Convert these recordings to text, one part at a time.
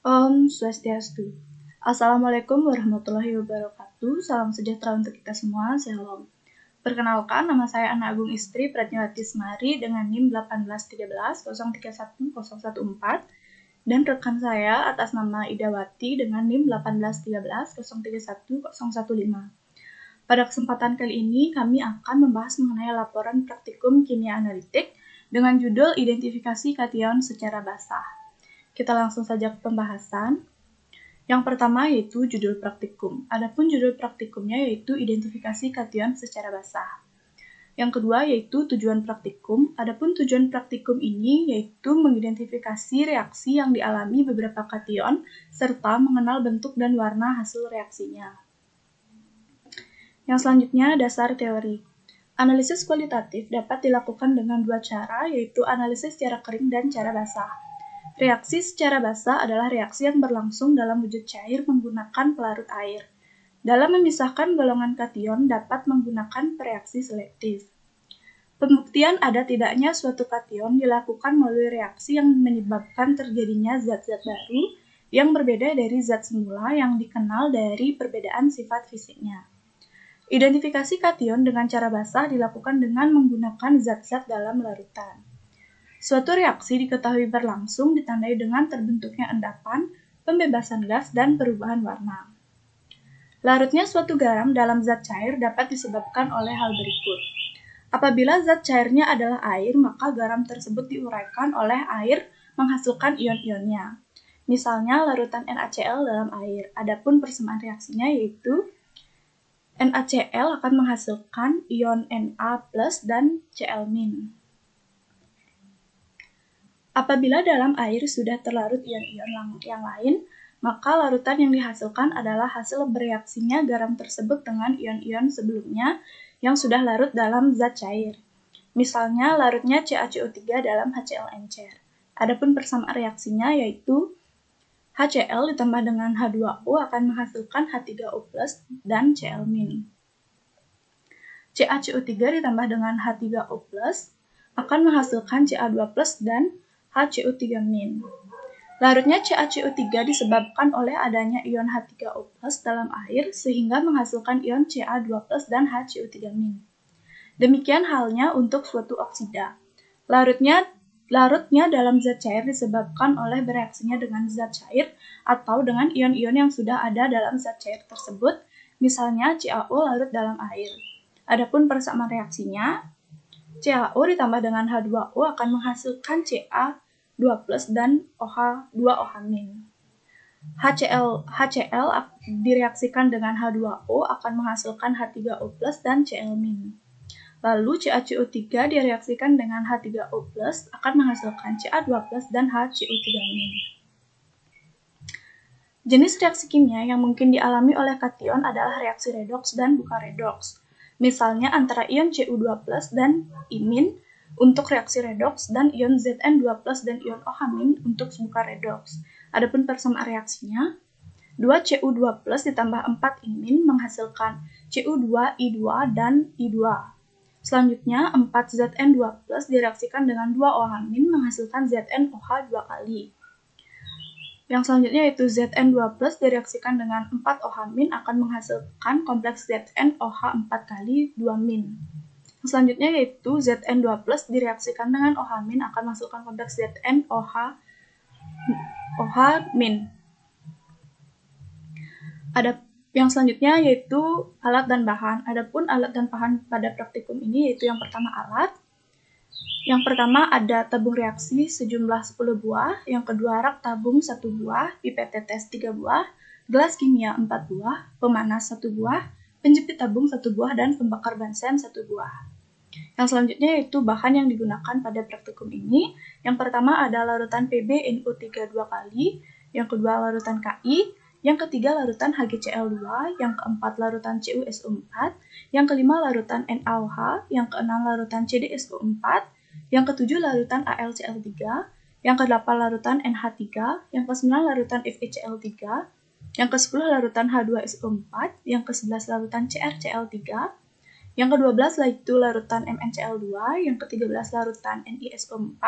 Om Swastiastu. Assalamualaikum warahmatullahi wabarakatuh. Salam sejahtera untuk kita semua. Shalom. Perkenalkan, nama saya Ana Agung Istri Pratnyawati Semari dengan NIM 181303114 dan rekan saya atas nama Idawati dengan NIM 181303115. Pada kesempatan kali ini kami akan membahas mengenai laporan praktikum kimia analitik dengan judul Identifikasi Kation secara basah. Kita langsung saja ke pembahasan. Yang pertama yaitu judul praktikum. Adapun judul praktikumnya yaitu Identifikasi Kation secara basah. Yang kedua yaitu tujuan praktikum. Adapun tujuan praktikum ini yaitu mengidentifikasi reaksi yang dialami beberapa kation serta mengenal bentuk dan warna hasil reaksinya. Yang selanjutnya, dasar teori. Analisis kualitatif dapat dilakukan dengan dua cara, yaitu analisis secara kering dan cara basah. Reaksi secara basah adalah reaksi yang berlangsung dalam wujud cair menggunakan pelarut air. Dalam memisahkan golongan kation dapat menggunakan reaksi selektif. Pembuktian ada tidaknya suatu kation dilakukan melalui reaksi yang menyebabkan terjadinya zat-zat baru yang berbeda dari zat semula yang dikenal dari perbedaan sifat fisiknya. Identifikasi kation dengan cara basah dilakukan dengan menggunakan zat-zat dalam larutan. Suatu reaksi diketahui berlangsung ditandai dengan terbentuknya endapan, pembebasan gas, dan perubahan warna. Larutnya suatu garam dalam zat cair dapat disebabkan oleh hal berikut. Apabila zat cairnya adalah air, maka garam tersebut diuraikan oleh air menghasilkan ion-ionnya. Misalnya larutan NaCl dalam air. Adapun persamaan reaksinya yaitu NaCl akan menghasilkan ion Na+ dan Cl-. Apabila dalam air sudah terlarut ion-ion yang lain, maka larutan yang dihasilkan adalah hasil bereaksinya garam tersebut dengan ion-ion sebelumnya yang sudah larut dalam zat cair. Misalnya larutnya CaCO3 dalam HCl encer. Adapun persamaan reaksinya yaitu HCl ditambah dengan H2O akan menghasilkan H3O+ dan Cl-. CaCO3 ditambah dengan H3O+ akan menghasilkan Ca2+ dan HCO3-. Larutnya CaCO3 disebabkan oleh adanya ion H3O+ dalam air sehingga menghasilkan ion Ca2+ dan HCO3-. Demikian halnya untuk suatu oksida. Larutnya dalam zat cair disebabkan oleh bereaksinya dengan zat cair atau dengan ion-ion yang sudah ada dalam zat cair tersebut, misalnya CaO larut dalam air. Adapun persamaan reaksinya, CaO ditambah dengan H2O akan menghasilkan Ca2+ dan OH2OH-. HCl direaksikan dengan H2O akan menghasilkan H3O+ dan Cl-. Lalu CaCO3 direaksikan dengan H3O+ akan menghasilkan Ca2+ dan HCO3-. Jenis reaksi kimia yang mungkin dialami oleh kation adalah reaksi redoks dan bukan redoks. Misalnya antara ion Cu2+ dan imin untuk reaksi redoks dan ion Zn2+ dan ion OH- untuk bukan redoks. Adapun persamaan reaksinya, 2Cu2+ ditambah 4 imin menghasilkan Cu2I2 dan I2. Selanjutnya, 4Zn2+ direaksikan dengan 2 OH- menghasilkan ZnOH 2 kali. Yang selanjutnya yaitu Zn2+ direaksikan dengan 4 OH- akan menghasilkan kompleks ZnOH 4 kali 2-. Yang selanjutnya yaitu Zn2+ direaksikan dengan OH- akan menghasilkan kompleks ZnOH. Yang selanjutnya yaitu alat dan bahan. Adapun alat dan bahan pada praktikum ini yaitu yang pertama alat. Yang pertama ada tabung reaksi sejumlah 10 buah, yang kedua rak tabung 1 buah, pipet tetes 3 buah, gelas kimia 4 buah, pemanas 1 buah, penjepit tabung 1 buah, dan pembakar bansen 1 buah. Yang selanjutnya yaitu bahan yang digunakan pada praktikum ini. Yang pertama ada larutan PbNO3 2 kali, yang kedua larutan Ki, yang ketiga larutan HgCl2, yang keempat larutan CuSO4, yang kelima larutan NaOH, yang keenam larutan CdSO4, yang ketujuh larutan AlCl3, yang kedelapan larutan NH3, yang ke-9 larutan FeCl3, yang ke-10 larutan H2SO4, yang ke-11 larutan CrCl3, yang ke-12 yaitu larutan MnCl2, yang ke-13 larutan NiSO4,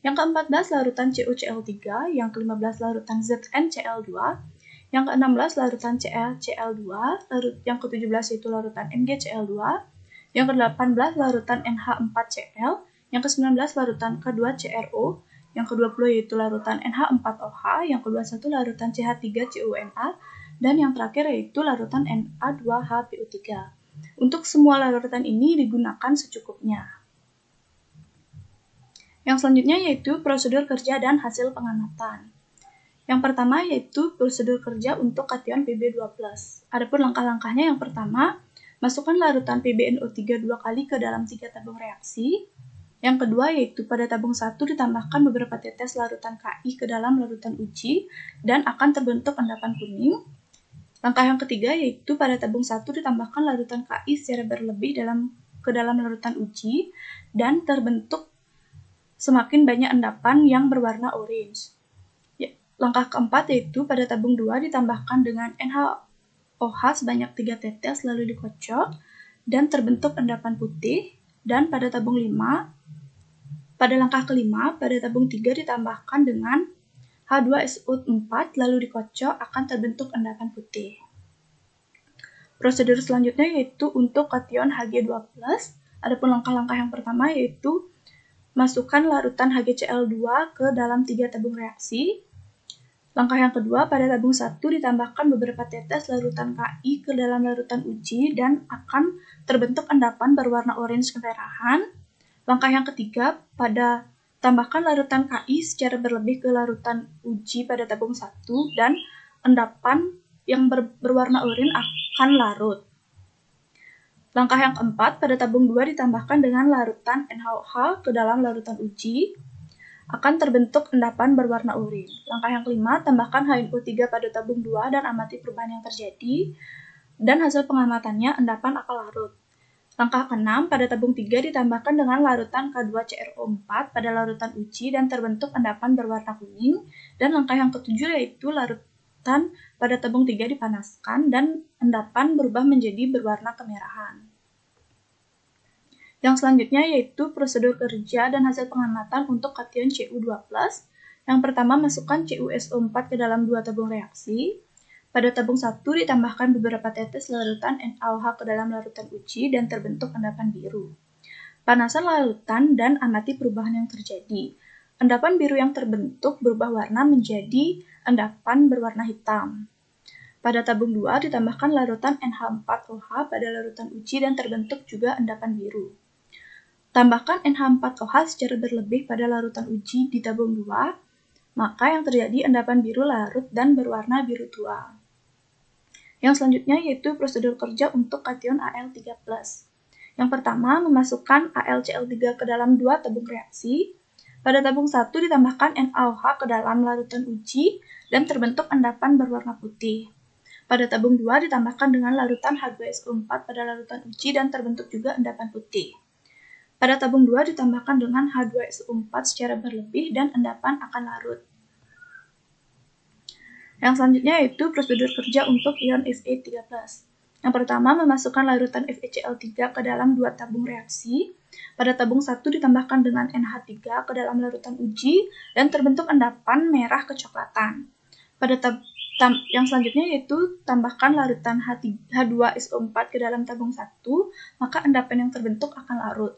Yang ke-14 larutan CuCl3, yang ke-15 larutan ZnCl2, yang ke-16 larutan ClCl2, yang ke-17 yaitu larutan NgCl2, yang ke-18 larutan NH4Cl, yang ke-19 larutan K2CrO, yang ke-20 yaitu larutan NH4OH, yang ke-21 larutan CH3CuNa, dan yang terakhir yaitu larutan Na2HPO3. Untuk semua larutan ini digunakan secukupnya. Yang selanjutnya yaitu prosedur kerja dan hasil pengamatan. Yang pertama yaitu prosedur kerja untuk kation Pb2+. Adapun langkah-langkahnya yang pertama, masukkan larutan PbNO3 2 kali ke dalam 3 tabung reaksi. Yang kedua yaitu pada tabung 1 ditambahkan beberapa tetes larutan Ki ke dalam larutan uji dan akan terbentuk endapan kuning. Langkah yang ketiga yaitu pada tabung 1 ditambahkan larutan Ki secara berlebih ke dalam larutan uji dan terbentuk semakin banyak endapan yang berwarna orange. Langkah keempat yaitu pada tabung 2 ditambahkan dengan NaOH sebanyak 3 tetes lalu dikocok dan terbentuk endapan putih. Dan pada tabung 5, pada langkah kelima, pada tabung 3 ditambahkan dengan H2SO4 lalu dikocok akan terbentuk endapan putih. Prosedur selanjutnya yaitu untuk kation Hg2+. Adapun langkah-langkah yang pertama yaitu masukkan larutan HgCl2 ke dalam 3 tabung reaksi. Langkah yang kedua, pada tabung 1 ditambahkan beberapa tetes larutan Ki ke dalam larutan uji dan akan terbentuk endapan berwarna orange kemerahan. Langkah yang ketiga, pada tambahkan larutan Ki secara berlebih ke larutan uji pada tabung 1 dan endapan yang berwarna oranye akan larut. Langkah yang keempat, pada tabung 2 ditambahkan dengan larutan NaOH ke dalam larutan uji, akan terbentuk endapan berwarna oranye. Langkah yang kelima, tambahkan HNO3 pada tabung 2 dan amati perubahan yang terjadi, dan hasil pengamatannya endapan akan larut. Langkah ke-6, pada tabung 3 ditambahkan dengan larutan K2CrO4 pada larutan uji dan terbentuk endapan berwarna kuning. Dan langkah yang ke-7 yaitu larutan pada tabung 3 dipanaskan dan endapan berubah menjadi berwarna kemerahan. Yang selanjutnya yaitu prosedur kerja dan hasil pengamatan untuk kation Cu2+. Yang pertama, masukkan CuSO4 ke dalam 2 tabung reaksi. Pada tabung 1 ditambahkan beberapa tetes larutan NaOH ke dalam larutan uji dan terbentuk endapan biru. Panasan larutan dan amati perubahan yang terjadi. Endapan biru yang terbentuk berubah warna menjadi endapan berwarna hitam. Pada tabung 2 ditambahkan larutan NH4OH pada larutan uji dan terbentuk juga endapan biru. Tambahkan NH4OH secara berlebih pada larutan uji di tabung 2, maka yang terjadi endapan biru larut dan berwarna biru tua. Yang selanjutnya yaitu prosedur kerja untuk kation Al3+. Yang pertama, memasukkan AlCl3 ke dalam 2 tabung reaksi. Pada tabung 1 ditambahkan NaOH ke dalam larutan uji dan terbentuk endapan berwarna putih. Pada tabung 2 ditambahkan dengan larutan H2SO4 pada larutan uji dan terbentuk juga endapan putih. Pada tabung 2 ditambahkan dengan H2SO4 secara berlebih dan endapan akan larut. Yang selanjutnya yaitu prosedur kerja untuk ion Fe3+. Yang pertama, memasukkan larutan FeCl3 ke dalam 2 tabung reaksi. Pada tabung 1 ditambahkan dengan NH3 ke dalam larutan uji dan terbentuk endapan merah kecoklatan. Pada yang selanjutnya yaitu tambahkan larutan H2SO4 ke dalam tabung 1, maka endapan yang terbentuk akan larut.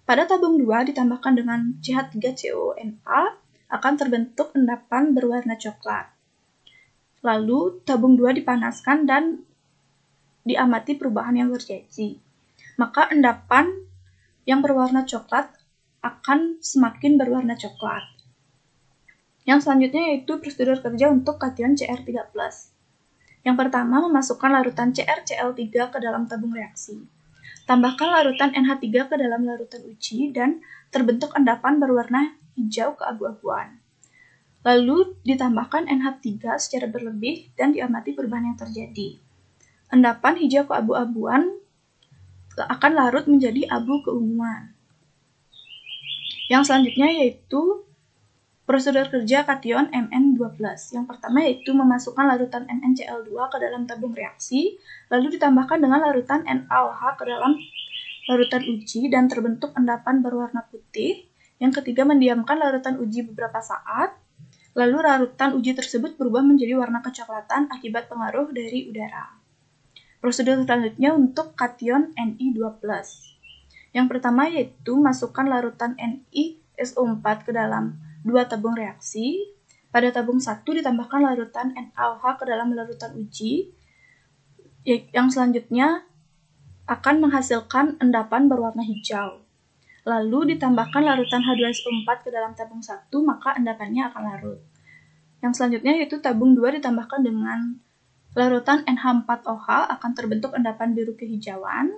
Pada tabung 2 ditambahkan dengan CH3CuNa akan terbentuk endapan berwarna coklat. Lalu tabung 2 dipanaskan dan diamati perubahan yang terjadi. Maka endapan yang berwarna coklat akan semakin berwarna coklat. Yang selanjutnya yaitu prosedur kerja untuk kation Cr3+. Yang pertama, memasukkan larutan CrCl3 ke dalam tabung reaksi. Tambahkan larutan NH3 ke dalam larutan uji dan terbentuk endapan berwarna hijau keabu-abuan. Lalu ditambahkan NH3 secara berlebih dan diamati perubahan yang terjadi. Endapan hijau keabu-abuan akan larut menjadi abu keunguan. Yang selanjutnya yaitu prosedur kerja kation Mn2+. Yang pertama yaitu memasukkan larutan NnCl2 ke dalam tabung reaksi, lalu ditambahkan dengan larutan NaOH ke dalam larutan uji dan terbentuk endapan berwarna putih. Yang ketiga, mendiamkan larutan uji beberapa saat, lalu larutan uji tersebut berubah menjadi warna kecoklatan akibat pengaruh dari udara. Prosedur selanjutnya untuk kation Ni2+. Yang pertama yaitu masukkan larutan NiSO4 ke dalam 2 tabung reaksi. Pada tabung 1 ditambahkan larutan NaOH ke dalam larutan uji. Yang selanjutnya akan menghasilkan endapan berwarna hijau. Lalu ditambahkan larutan H2SO4 ke dalam tabung 1, maka endapannya akan larut. Yang selanjutnya yaitu tabung 2 ditambahkan dengan larutan NH4OH akan terbentuk endapan biru kehijauan.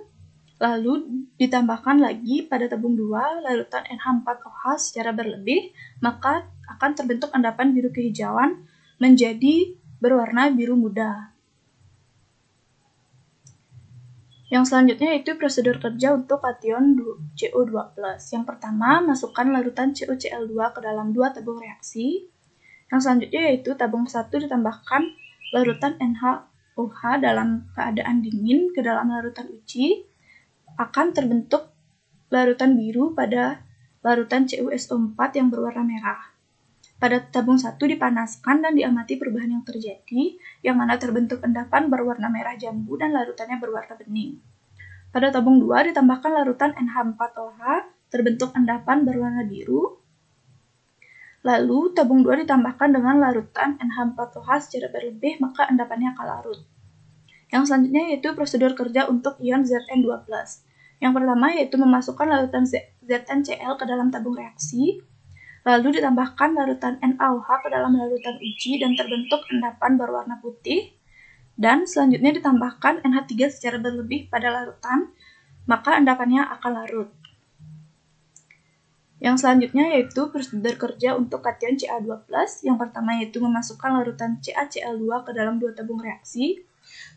Lalu ditambahkan lagi pada tabung 2 larutan NH4OH secara berlebih, maka akan terbentuk endapan biru kehijauan menjadi berwarna biru muda. Yang selanjutnya yaitu prosedur kerja untuk kation CO2+. Yang pertama, masukkan larutan CuCl2 ke dalam 2 tabung reaksi. Yang selanjutnya yaitu tabung 1 ditambahkan larutan NaOH dalam keadaan dingin ke dalam larutan uji. Akan terbentuk larutan biru pada larutan CuSO4 yang berwarna merah. Pada tabung 1 dipanaskan dan diamati perubahan yang terjadi, yang mana terbentuk endapan berwarna merah jambu dan larutannya berwarna bening. Pada tabung 2 ditambahkan larutan NH4OH, terbentuk endapan berwarna biru. Lalu tabung 2 ditambahkan dengan larutan NH4OH secara berlebih, maka endapannya akan larut. Yang selanjutnya yaitu prosedur kerja untuk ion Zn2+. Yang pertama yaitu memasukkan larutan ZnCl ke dalam tabung reaksi. Lalu ditambahkan larutan NaOH ke dalam larutan uji dan terbentuk endapan berwarna putih. Dan selanjutnya ditambahkan NH3 secara berlebih pada larutan, maka endapannya akan larut. Yang selanjutnya yaitu prosedur kerja untuk kation Ca2+. Yang pertama yaitu memasukkan larutan CaCl2 ke dalam 2 tabung reaksi.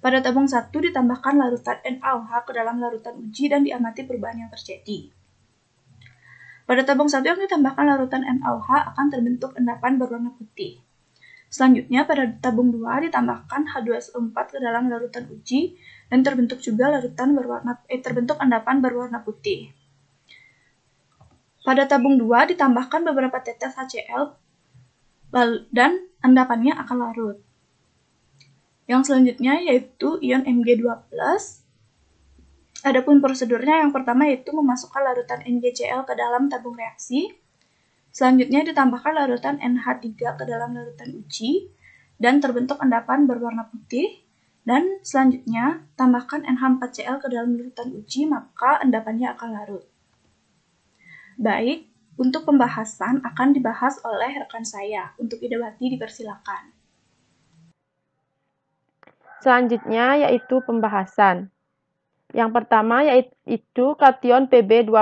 Pada tabung 1 ditambahkan larutan NaOH ke dalam larutan uji dan diamati perubahan yang terjadi. Pada tabung 1 yang ditambahkan larutan NaOH akan terbentuk endapan berwarna putih. Selanjutnya pada tabung 2 ditambahkan H2SO4 ke dalam larutan uji dan terbentuk juga terbentuk endapan berwarna putih. Pada tabung 2 ditambahkan beberapa tetes HCl dan endapannya akan larut. Yang selanjutnya yaitu ion Mg2+. Adapun prosedurnya yang pertama yaitu memasukkan larutan NgCl ke dalam tabung reaksi. Selanjutnya ditambahkan larutan NH3 ke dalam larutan uji dan terbentuk endapan berwarna putih. Dan selanjutnya tambahkan NH4Cl ke dalam larutan uji, maka endapannya akan larut. Baik, untuk pembahasan akan dibahas oleh rekan saya. Untuk Idawati dipersilakan. Selanjutnya yaitu pembahasan. Yang pertama yaitu kation Pb2+,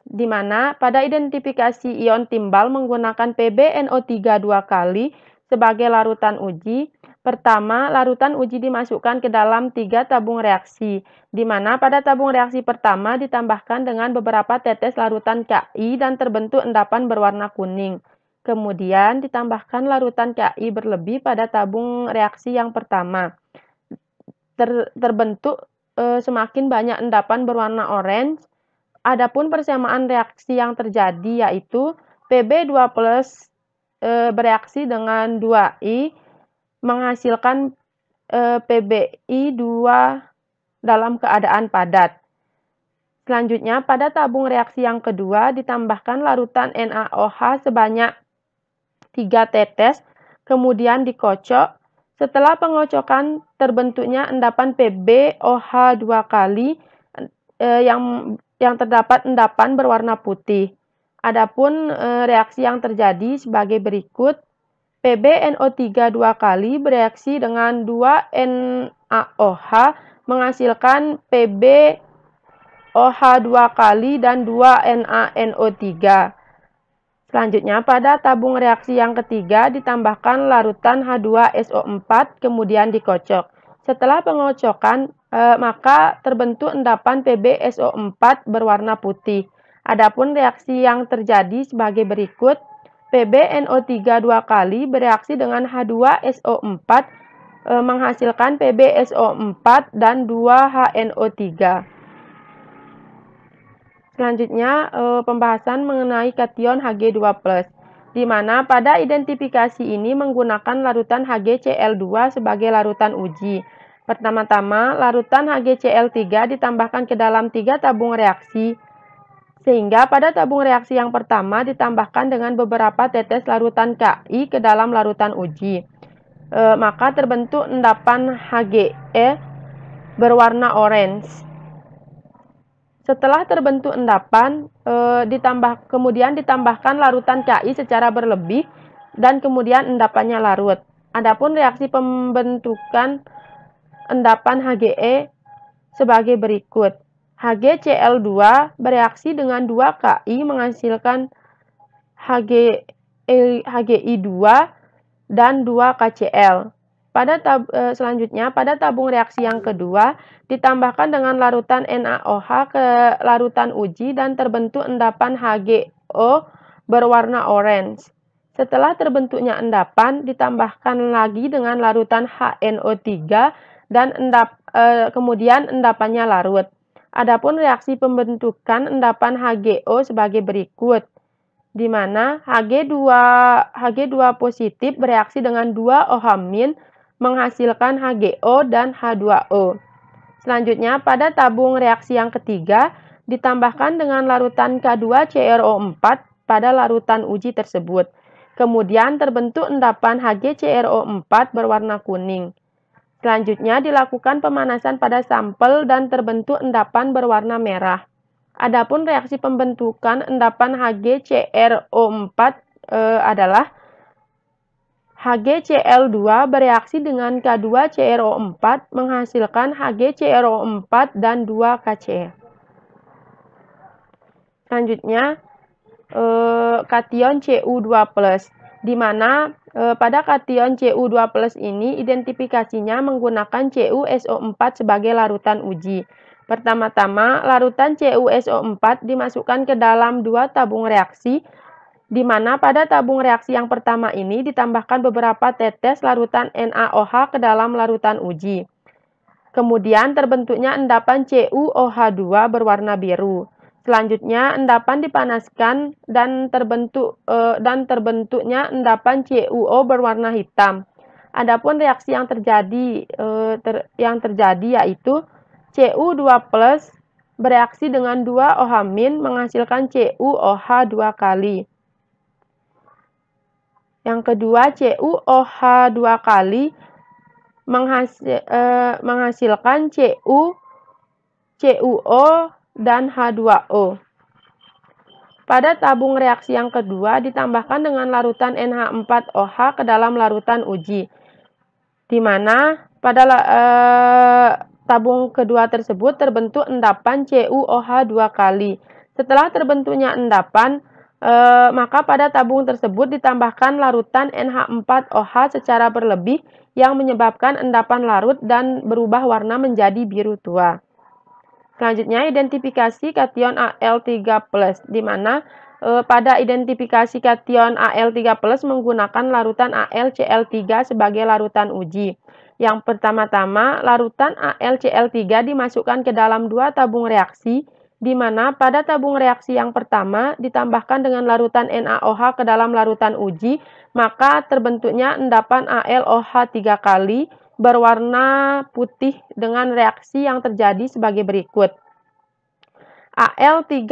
di mana pada identifikasi ion timbal menggunakan PbNO3 2 kali sebagai larutan uji. Pertama, larutan uji dimasukkan ke dalam 3 tabung reaksi, di mana pada tabung reaksi pertama ditambahkan dengan beberapa tetes larutan Ki dan terbentuk endapan berwarna kuning. Kemudian ditambahkan larutan Ki berlebih pada tabung reaksi yang pertama. Terbentuk semakin banyak endapan berwarna orange. Adapun persamaan reaksi yang terjadi yaitu Pb2+ bereaksi dengan 2I menghasilkan PbI2 dalam keadaan padat. Selanjutnya pada tabung reaksi yang kedua ditambahkan larutan NaOH sebanyak 3 tetes, kemudian dikocok. Setelah pengocokan terbentuknya endapan PbOH 2 kali yang terdapat endapan berwarna putih. Adapun reaksi yang terjadi sebagai berikut. PbNO3 2 kali bereaksi dengan 2 NaOH menghasilkan PbOH 2 kali dan 2 NaNO3. Selanjutnya, pada tabung reaksi yang ketiga ditambahkan larutan H2SO4 kemudian dikocok. Setelah pengocokan, maka terbentuk endapan PbSO4 berwarna putih. Adapun reaksi yang terjadi sebagai berikut. PbNO3 2 kali bereaksi dengan H2SO4 menghasilkan PbSO4 dan 2HNO3. Selanjutnya, pembahasan mengenai kation Hg2+, di mana pada identifikasi ini menggunakan larutan HgCl2 sebagai larutan uji. Pertama-tama, larutan HgCl3 ditambahkan ke dalam 3 tabung reaksi, sehingga pada tabung reaksi yang pertama ditambahkan dengan beberapa tetes larutan Ki ke dalam larutan uji. Maka terbentuk endapan Hge berwarna orange. Setelah terbentuk endapan, kemudian ditambahkan larutan Ki secara berlebih dan kemudian endapannya larut. Adapun reaksi pembentukan endapan Hge sebagai berikut. HgCl2 bereaksi dengan 2 Ki menghasilkan Hgi2 dan 2 KCl. Selanjutnya, pada tabung reaksi yang kedua, ditambahkan dengan larutan NaOH ke larutan uji dan terbentuk endapan HgO berwarna orange. Setelah terbentuknya endapan, ditambahkan lagi dengan larutan HNO3 dan kemudian endapannya larut. Adapun reaksi pembentukan endapan HgO sebagai berikut, di mana Hg2 positif bereaksi dengan 2 OH- menghasilkan HgO dan H2O. Selanjutnya, pada tabung reaksi yang ketiga, ditambahkan dengan larutan K2CrO4 pada larutan uji tersebut. Kemudian terbentuk endapan HgCrO4 berwarna kuning. Selanjutnya, dilakukan pemanasan pada sampel dan terbentuk endapan berwarna merah. Adapun reaksi pembentukan endapan HgCrO4 adalah HgCl2 bereaksi dengan K2CrO4 menghasilkan HgCrO4 dan 2 KCl. Selanjutnya, kation Cu2+, di mana pada kation Cu2+ ini identifikasinya menggunakan CuSO4 sebagai larutan uji. Pertama-tama, larutan CuSO4 dimasukkan ke dalam 2 tabung reaksi, di mana pada tabung reaksi yang pertama ini ditambahkan beberapa tetes larutan NaOH ke dalam larutan uji. Kemudian terbentuknya endapan CuOH2 berwarna biru. Selanjutnya, endapan dipanaskan dan terbentuknya endapan CuO berwarna hitam. Adapun reaksi yang terjadi yaitu Cu2+ bereaksi dengan 2 OH- menghasilkan CuOH 2 kali. Yang kedua, CuOH 2 kali menghasilkan CuO dan H2O. Pada tabung reaksi yang kedua ditambahkan dengan larutan NH4OH ke dalam larutan uji, di mana pada tabung kedua tersebut terbentuk endapan CuOH 2 kali. Setelah terbentuknya endapan, maka pada tabung tersebut ditambahkan larutan NH4OH secara berlebih yang menyebabkan endapan larut dan berubah warna menjadi biru tua. Selanjutnya, identifikasi kation Al3+, di mana pada identifikasi kation Al3+ menggunakan larutan AlCl3 sebagai larutan uji. Yang pertama-tama, larutan AlCl3 dimasukkan ke dalam 2 tabung reaksi, di mana pada tabung reaksi yang pertama ditambahkan dengan larutan NaOH ke dalam larutan uji, maka terbentuknya endapan AlOH 3 kali berwarna putih dengan reaksi yang terjadi sebagai berikut. Al3+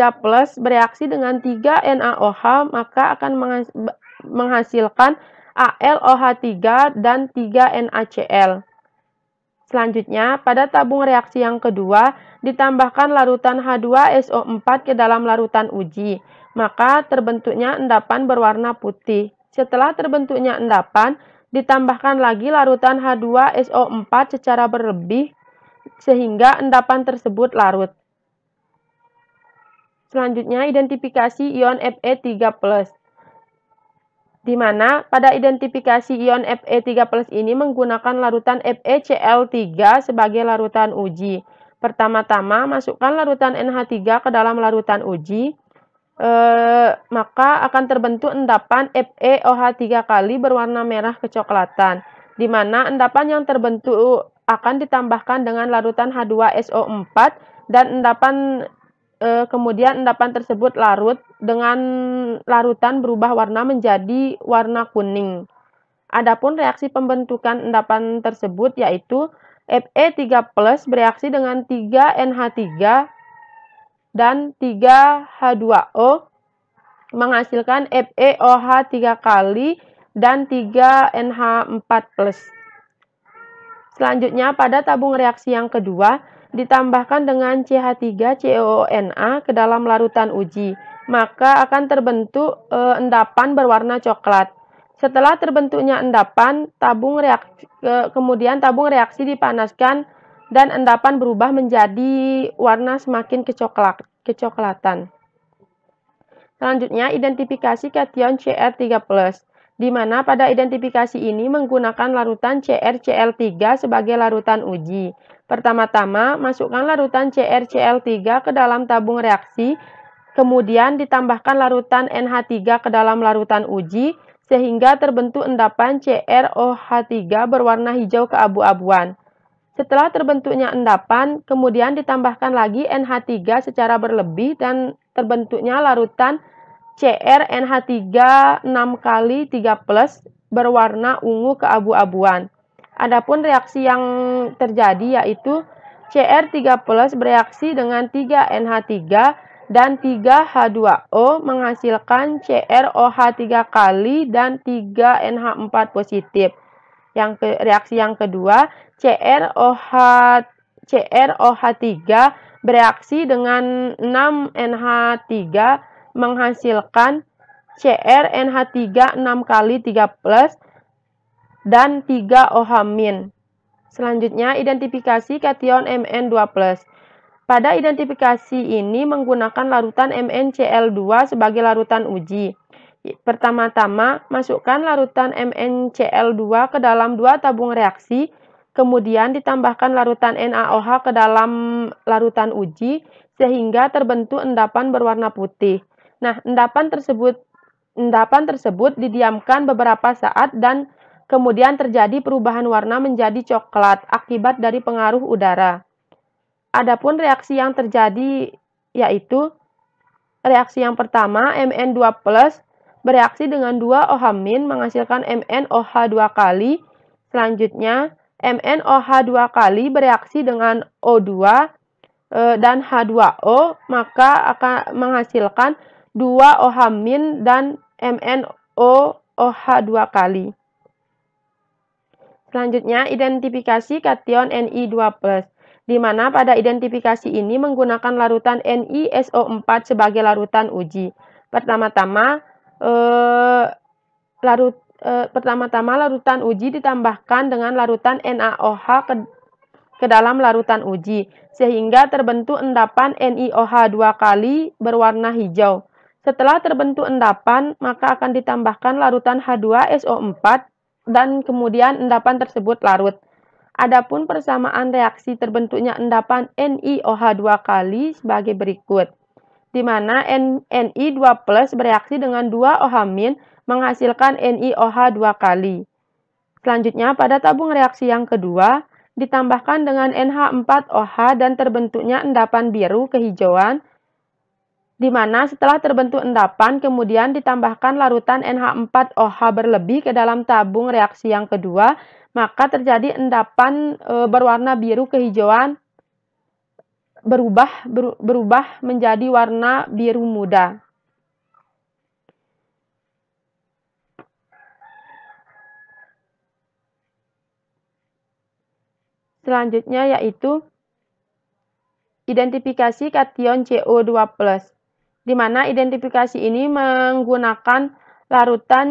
bereaksi dengan 3 NaOH, maka akan menghasilkan AlOH3 dan 3 NaCl. Selanjutnya, pada tabung reaksi yang kedua, ditambahkan larutan H2SO4 ke dalam larutan uji, maka terbentuknya endapan berwarna putih. Setelah terbentuknya endapan, ditambahkan lagi larutan H2SO4 secara berlebih, sehingga endapan tersebut larut. Selanjutnya, identifikasi ion Fe3+, di mana pada identifikasi ion Fe3+ ini menggunakan larutan FeCl3 sebagai larutan uji. Pertama-tama, masukkan larutan NH3 ke dalam larutan uji, maka akan terbentuk endapan FeOH 3 kali berwarna merah kecoklatan, di mana endapan yang terbentuk akan ditambahkan dengan larutan H2SO4 dan endapan kemudian endapan tersebut larut dengan larutan berubah warna menjadi warna kuning. Adapun reaksi pembentukan endapan tersebut yaitu Fe3+ bereaksi dengan 3NH3 dan 3H2O menghasilkan FeOH 3 kali dan 3NH4+. Selanjutnya, pada tabung reaksi yang kedua, ditambahkan dengan CH3COONA ke dalam larutan uji, maka akan terbentuk endapan berwarna coklat. Setelah terbentuknya endapan, kemudian tabung reaksi dipanaskan dan endapan berubah menjadi warna semakin kecoklatan. Selanjutnya, identifikasi kation Cr3+, di mana pada identifikasi ini menggunakan larutan CrCl3 sebagai larutan uji. Pertama-tama, masukkan larutan CrCl3 ke dalam tabung reaksi, kemudian ditambahkan larutan NH3 ke dalam larutan uji, sehingga terbentuk endapan CrOH3 berwarna hijau keabu-abuan. Setelah terbentuknya endapan, kemudian ditambahkan lagi NH3 secara berlebih dan terbentuknya larutan CrNH3 6 kali 3+ berwarna ungu keabu-abuan. Adapun reaksi yang terjadi yaitu Cr3+ bereaksi dengan 3NH3 dan 3H2O menghasilkan CrOH 3 kali dan 3NH4 positif. Reaksi yang kedua, CrOH3 bereaksi dengan 6NH3 menghasilkan CrNH3 6 kali 3+ dan 3OH-. Selanjutnya, identifikasi kation Mn2+. Pada identifikasi ini menggunakan larutan MnCl2 sebagai larutan uji. Pertama-tama, masukkan larutan MnCl2 ke dalam 2 tabung reaksi, kemudian ditambahkan larutan NaOH ke dalam larutan uji, sehingga terbentuk endapan berwarna putih. Nah, endapan tersebut didiamkan beberapa saat dan kemudian terjadi perubahan warna menjadi coklat akibat dari pengaruh udara. Adapun reaksi yang terjadi yaitu reaksi yang pertama, Mn2+ bereaksi dengan 2OH- menghasilkan MnOH 2 kali. Selanjutnya, MnOH 2 kali bereaksi dengan O2 dan H2O, maka akan menghasilkan 2OH- dan MnOH 2 kali. Selanjutnya, identifikasi kation Ni2+, di mana pada identifikasi ini menggunakan larutan NiSO4 sebagai larutan uji. Pertama-tama larutan uji ditambahkan dengan larutan NaOH ke dalam larutan uji, sehingga terbentuk endapan NiOH 2 kali berwarna hijau. Setelah terbentuk endapan, maka akan ditambahkan larutan H2SO4 dan kemudian endapan tersebut larut. Adapun persamaan reaksi terbentuknya endapan NiOH 2 kali sebagai berikut, di mana Ni2+ bereaksi dengan 2OH- menghasilkan NiOH 2 kali. Selanjutnya, pada tabung reaksi yang kedua, ditambahkan dengan NH4OH dan terbentuknya endapan biru kehijauan, di mana setelah terbentuk endapan, kemudian ditambahkan larutan NH4OH berlebih ke dalam tabung reaksi yang kedua, maka terjadi endapan berwarna biru kehijauan berubah menjadi warna biru muda. Selanjutnya yaitu identifikasi kation CO2+, di mana identifikasi ini menggunakan larutan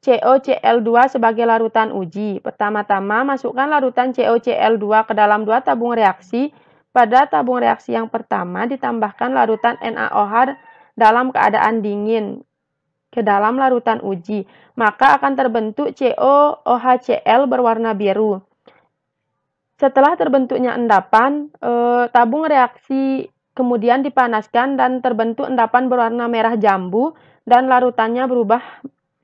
COCl2 sebagai larutan uji. Pertama-tama, masukkan larutan COCl2 ke dalam 2 tabung reaksi. Pada tabung reaksi yang pertama, ditambahkan larutan NaOH dalam keadaan dingin ke dalam larutan uji, maka akan terbentuk COOHCl berwarna biru. Setelah terbentuknya endapan, tabung reaksi kemudian dipanaskan dan terbentuk endapan berwarna merah jambu dan larutannya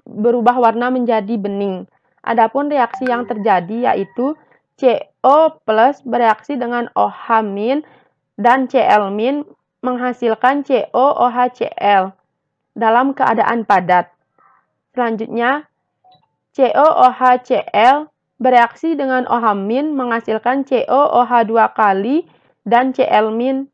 berubah warna menjadi bening. Adapun reaksi yang terjadi yaitu CO+ bereaksi dengan OH- dan Cl- menghasilkan COOH-Cl dalam keadaan padat. Selanjutnya, COOH-Cl bereaksi dengan OH- menghasilkan COOH 2 kali dan Cl-.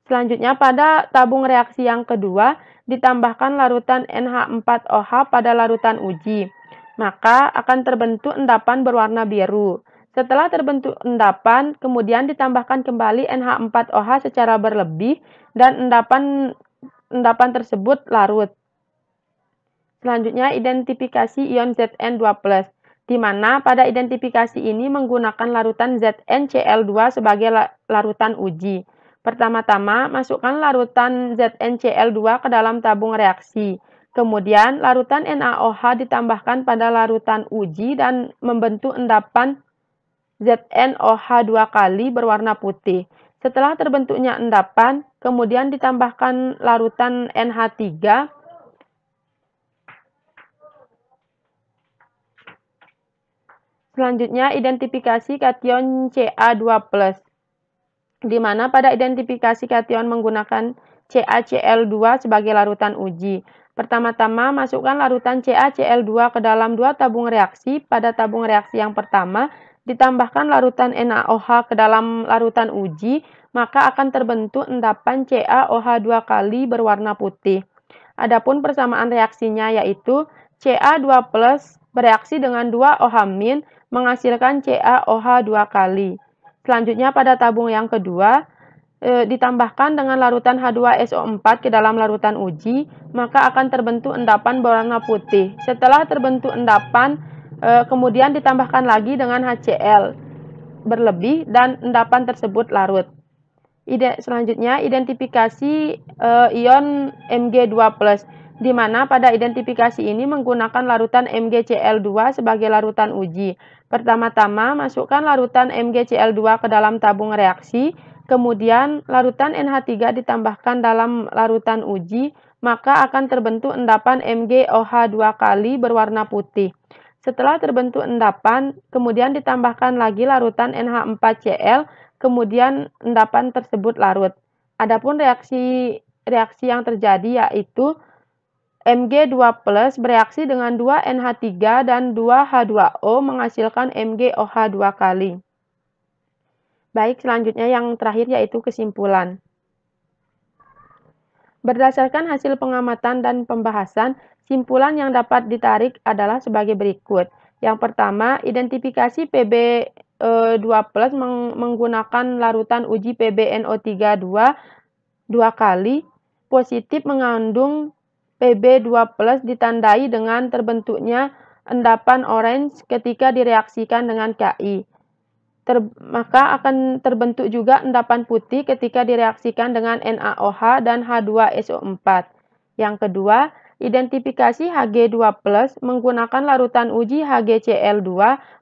Selanjutnya, pada tabung reaksi yang kedua, ditambahkan larutan NH4OH pada larutan uji. Maka akan terbentuk endapan berwarna biru. Setelah terbentuk endapan, kemudian ditambahkan kembali NH4OH secara berlebih dan endapan tersebut larut. Selanjutnya, identifikasi ion Zn2+, di mana pada identifikasi ini menggunakan larutan ZnCl2 sebagai larutan uji. Pertama-tama, masukkan larutan ZnCl2 ke dalam tabung reaksi. Kemudian, larutan NaOH ditambahkan pada larutan uji dan membentuk endapan ZnOH 2 kali berwarna putih. Setelah terbentuknya endapan, kemudian ditambahkan larutan NH3. Selanjutnya, identifikasi kation Ca2+, di mana pada identifikasi kation menggunakan CaCl2 sebagai larutan uji. Pertama-tama, masukkan larutan CaCl2 ke dalam dua tabung reaksi. Pada tabung reaksi yang pertama, ditambahkan larutan NaOH ke dalam larutan uji, maka akan terbentuk endapan CaOH 2 kali berwarna putih. Adapun persamaan reaksinya yaitu Ca2+ bereaksi dengan 2 OH- menghasilkan CaOH 2 kali. Selanjutnya pada tabung yang kedua, ditambahkan dengan larutan H2SO4 ke dalam larutan uji, maka akan terbentuk endapan berwarna putih. Setelah terbentuk endapan, kemudian ditambahkan lagi dengan HCl berlebih dan endapan tersebut larut. Selanjutnya, identifikasi ion Mg2+, di mana pada identifikasi ini menggunakan larutan MgCl2 sebagai larutan uji. Pertama-tama, masukkan larutan MgCl2 ke dalam tabung reaksi, kemudian larutan NH3 ditambahkan dalam larutan uji, maka akan terbentuk endapan MgOH 2 kali berwarna putih. Setelah terbentuk endapan, kemudian ditambahkan lagi larutan NH4Cl, kemudian endapan tersebut larut. Adapun reaksi yang terjadi yaitu Mg2+ bereaksi dengan 2 NH3 dan 2 H2O menghasilkan MgOH 2 kali. Baik, selanjutnya yang terakhir yaitu kesimpulan. Berdasarkan hasil pengamatan dan pembahasan, simpulan yang dapat ditarik adalah sebagai berikut. Yang pertama, identifikasi Pb2+ menggunakan larutan uji PbNO3 2 kali, positif mengandung Pb2+ ditandai dengan terbentuknya endapan orange ketika direaksikan dengan Ki. Maka akan terbentuk juga endapan putih ketika direaksikan dengan NaOH dan H2SO4. Yang kedua, identifikasi Hg2+ menggunakan larutan uji HgCl2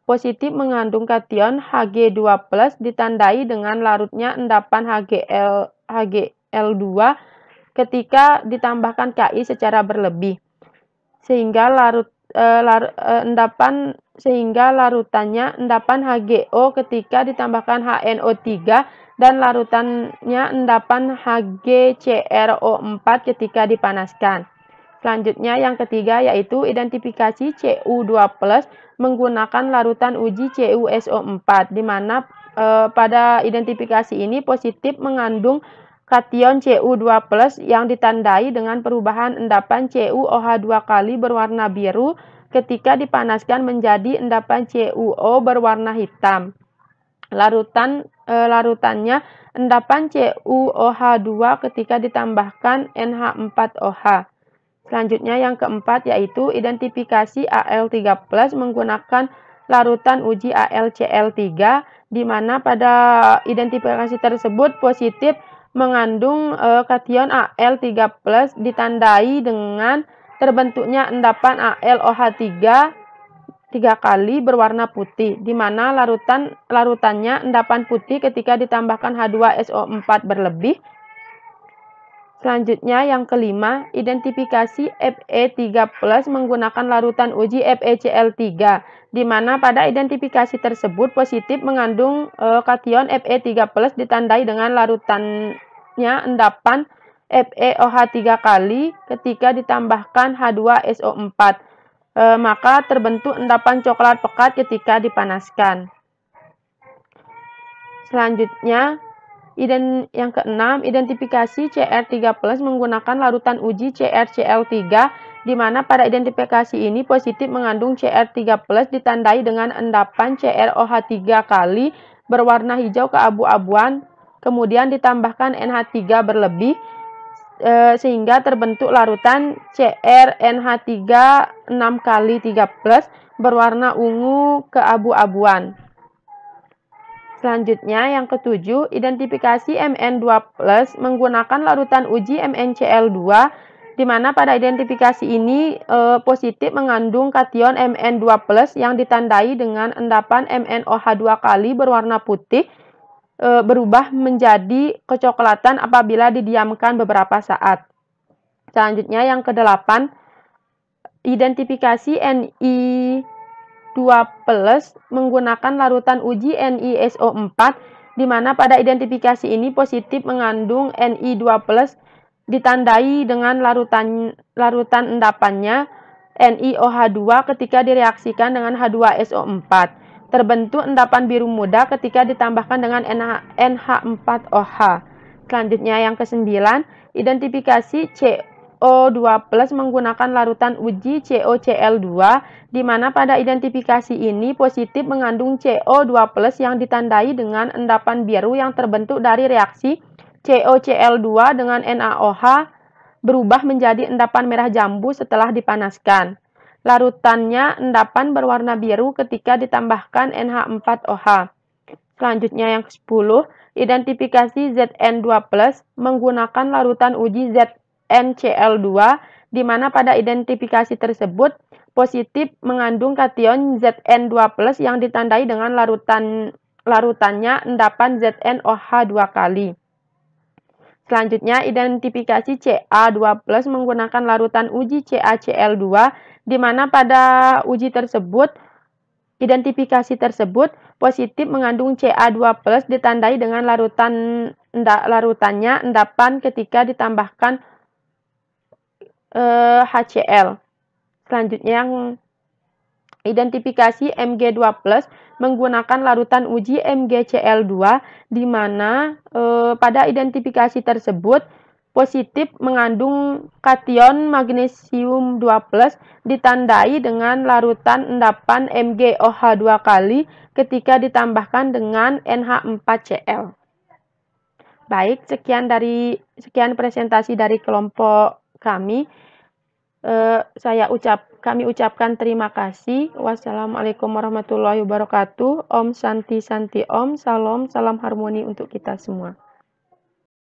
positif mengandung kation Hg2+ ditandai dengan larutnya endapan HgL2 ketika ditambahkan Ki secara berlebih, sehingga larutannya endapan HgO ketika ditambahkan HNO3 dan larutannya endapan HgCrO4 ketika dipanaskan. Selanjutnya yang ketiga yaitu identifikasi Cu2+ menggunakan larutan uji CuSO4, di mana pada identifikasi ini positif mengandung kation Cu2+ yang ditandai dengan perubahan endapan CuOH 2 kali berwarna biru ketika dipanaskan menjadi endapan CuO berwarna hitam. Larutannya endapan CuOH 2 ketika ditambahkan NH4OH. Selanjutnya yang keempat yaitu identifikasi Al3+ menggunakan larutan uji AlCl3, di mana pada identifikasi tersebut positif mengandung kation Al3+ ditandai dengan terbentuknya endapan AlOH3 3 kali berwarna putih, di mana larutannya endapan putih ketika ditambahkan H2SO4 berlebih. Selanjutnya yang kelima, identifikasi Fe3+ menggunakan larutan uji FeCl3, di mana pada identifikasi tersebut positif mengandung kation Fe3+ ditandai dengan selanjutnya endapan FeOH 3 kali ketika ditambahkan H2SO4. Maka terbentuk endapan coklat pekat ketika dipanaskan. Selanjutnya, yang keenam, identifikasi Cr3+ menggunakan larutan uji CrCl3, di mana pada identifikasi ini positif mengandung Cr3+ ditandai dengan endapan CrOH 3 kali berwarna hijau keabu-abuan, kemudian ditambahkan NH3 berlebih, sehingga terbentuk larutan CrNH3 6 kali 3+ berwarna ungu keabu-abuan. Selanjutnya yang ketujuh, identifikasi Mn2+ menggunakan larutan uji MnCl2, di mana pada identifikasi ini positif mengandung kation Mn2+ yang ditandai dengan endapan MnOH 2 kali berwarna putih, berubah menjadi kecoklatan apabila didiamkan beberapa saat. Selanjutnya yang kedelapan, identifikasi Ni2+ menggunakan larutan uji NiSO4, di mana pada identifikasi ini positif mengandung Ni2+ ditandai dengan larutan endapannya NiOH2 ketika direaksikan dengan H2SO4. Terbentuk endapan biru muda ketika ditambahkan dengan NH4OH. Selanjutnya yang kesembilan, identifikasi CO2+ menggunakan larutan uji COCl2, di mana pada identifikasi ini positif mengandung CO2+ yang ditandai dengan endapan biru yang terbentuk dari reaksi COCl2 dengan NaOH berubah menjadi endapan merah jambu setelah dipanaskan. Larutannya endapan berwarna biru ketika ditambahkan NH4OH. Selanjutnya yang ke-10, identifikasi Zn2+ menggunakan larutan uji ZnCl2, di mana pada identifikasi tersebut positif mengandung kation Zn2+ yang ditandai dengan larutannya endapan ZnOH 2 kali. Selanjutnya, identifikasi Ca2+ menggunakan larutan uji CaCl2, di mana pada uji tersebut, identifikasi tersebut positif mengandung Ca2+ ditandai dengan larutannya endapan ketika ditambahkan HCl. Selanjutnya, yang identifikasi Mg2+ menggunakan larutan uji MgCl2, di mana pada identifikasi tersebut positif mengandung kation magnesium 2+ ditandai dengan larutan endapan MgOH 2 kali ketika ditambahkan dengan NH4Cl. Baik, sekian presentasi dari kelompok kami. Kami ucapkan terima kasih. Wassalamualaikum warahmatullahi wabarakatuh. Om Santi Santi Om. Salam harmoni untuk kita semua.